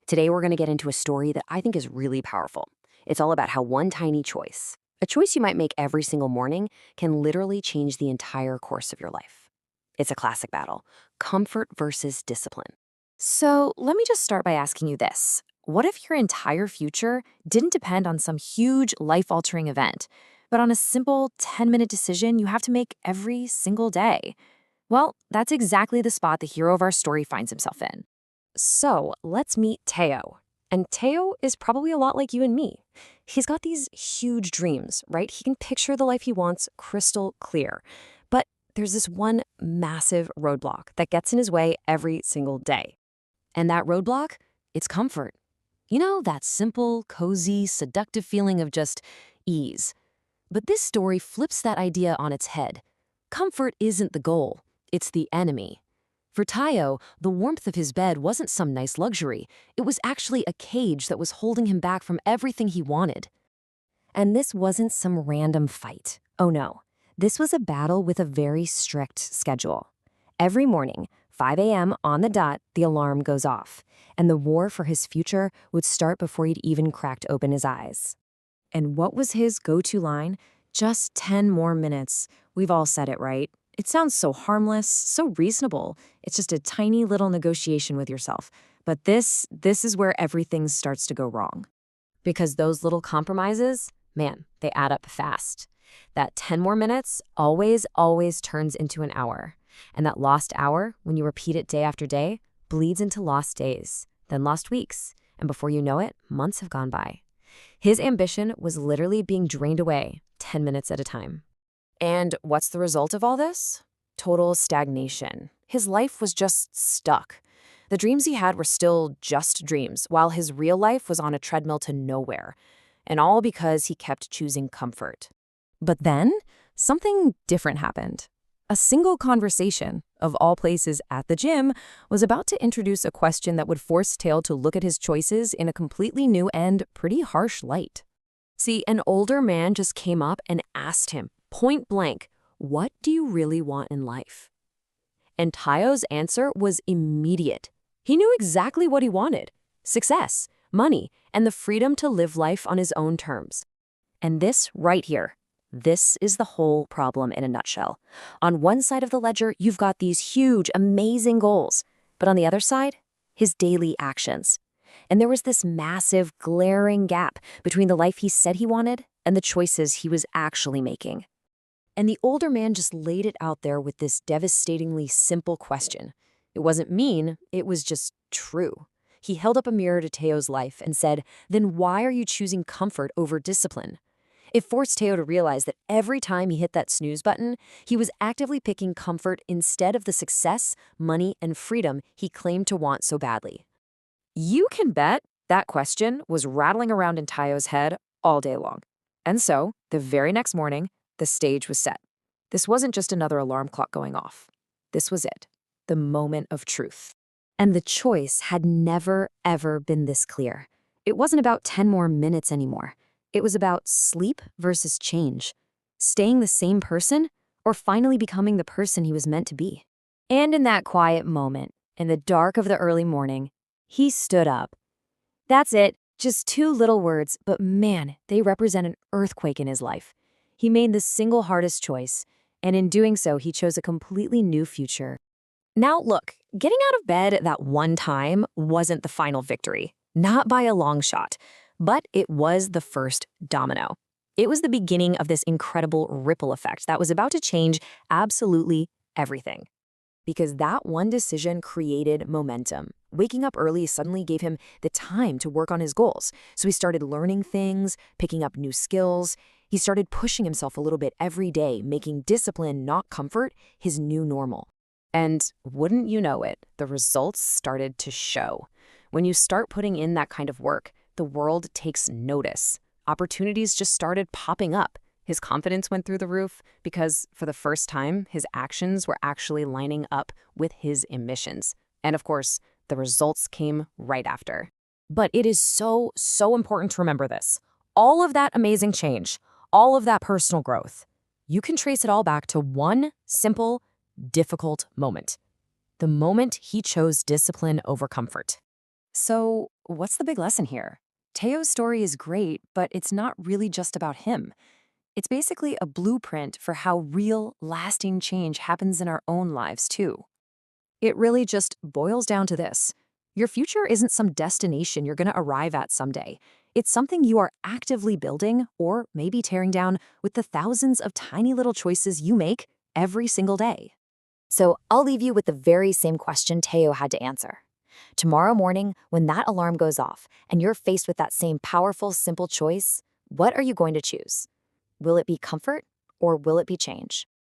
Today, we're going to get into a story that I think is really powerful. It's all about how one tiny choice, a choice you might make every single morning, can literally change the entire course of your life. It's a classic battle, comfort versus discipline. So let me just start by asking you this. What if your entire future didn't depend on some huge life-altering event, but on a simple 10-minute decision you have to make every single day? Well, that's exactly the spot the hero of our story finds himself in. So let's meet Teo. And Teo is probably a lot like you and me. He's got these huge dreams, right? He can picture the life he wants crystal clear. But there's this one massive roadblock that gets in his way every single day. And that roadblock, it's comfort. You know, that simple, cozy, seductive feeling of just ease. But this story flips that idea on its head. Comfort isn't the goal, it's the enemy. For Tayo, the warmth of his bed wasn't some nice luxury. It was actually a cage that was holding him back from everything he wanted. And this wasn't some random fight. Oh no. This was a battle with a very strict schedule. Every morning, 5 a.m. on the dot, the alarm goes off, and the war for his future would start before he'd even cracked open his eyes. And what was his go-to line? Just 10 more minutes. We've all said it, right? It sounds so harmless, so reasonable. It's just a tiny little negotiation with yourself. But this is where everything starts to go wrong. Because those little compromises, man, they add up fast. That 10 more minutes always turns into an hour. And that lost hour, when you repeat it day after day, bleeds into lost days, then lost weeks. And before you know it, months have gone by. His ambition was literally being drained away 10 minutes at a time. And what's the result of all this? Total stagnation. His life was just stuck. The dreams he had were still just dreams, while his real life was on a treadmill to nowhere. And all because he kept choosing comfort. But then, something different happened. A single conversation, of all places at the gym, was about to introduce a question that would force Tail to look at his choices in a completely new and pretty harsh light. See, an older man just came up and asked him, point blank, what do you really want in life? And Tayo's answer was immediate. He knew exactly what he wanted: success, money, and the freedom to live life on his own terms. And this right here, this is the whole problem in a nutshell. On one side of the ledger, you've got these huge, amazing goals. But on the other side, his daily actions. And there was this massive, glaring gap between the life he said he wanted and the choices he was actually making. And the older man just laid it out there with this devastatingly simple question. It wasn't mean, it was just true. He held up a mirror to Teo's life and said, then why are you choosing comfort over discipline? It forced Teo to realize that every time he hit that snooze button, he was actively picking comfort instead of the success, money, and freedom he claimed to want so badly. You can bet that question was rattling around in Tayo's head all day long. And so, the very next morning, the stage was set. This wasn't just another alarm clock going off. This was it, the moment of truth. And the choice had never, ever been this clear. It wasn't about 10 more minutes anymore. It was about sleep versus change. Staying the same person, or finally becoming the person he was meant to be. And in that quiet moment, in the dark of the early morning, he stood up. That's it, just 2 little words, but man, they represent an earthquake in his life. He made the single hardest choice, and in doing so, he chose a completely new future. Now look, getting out of bed that one time wasn't the final victory, not by a long shot, but it was the first domino. It was the beginning of this incredible ripple effect that was about to change absolutely everything. Because that one decision created momentum. Waking up early suddenly gave him the time to work on his goals. So he started learning things, picking up new skills. He started pushing himself a little bit every day, making discipline, not comfort, his new normal. And wouldn't you know it, the results started to show. When you start putting in that kind of work, the world takes notice. Opportunities just started popping up. His confidence went through the roof because, for the first time, his actions were actually lining up with his ambitions. And of course, the results came right after. But it is so important to remember this. All of that amazing change, all of that personal growth, you can trace it all back to one simple, difficult moment. The moment he chose discipline over comfort. So, what's the big lesson here? Teo's story is great, but it's not really just about him. It's basically a blueprint for how real, lasting change happens in our own lives, too. It really just boils down to this. Your future isn't some destination you're going to arrive at someday. It's something you are actively building or maybe tearing down with the thousands of tiny little choices you make every single day. So I'll leave you with the very same question Teo had to answer. Tomorrow morning, when that alarm goes off and you're faced with that same powerful, simple choice, what are you going to choose? Will it be comfort or will it be change?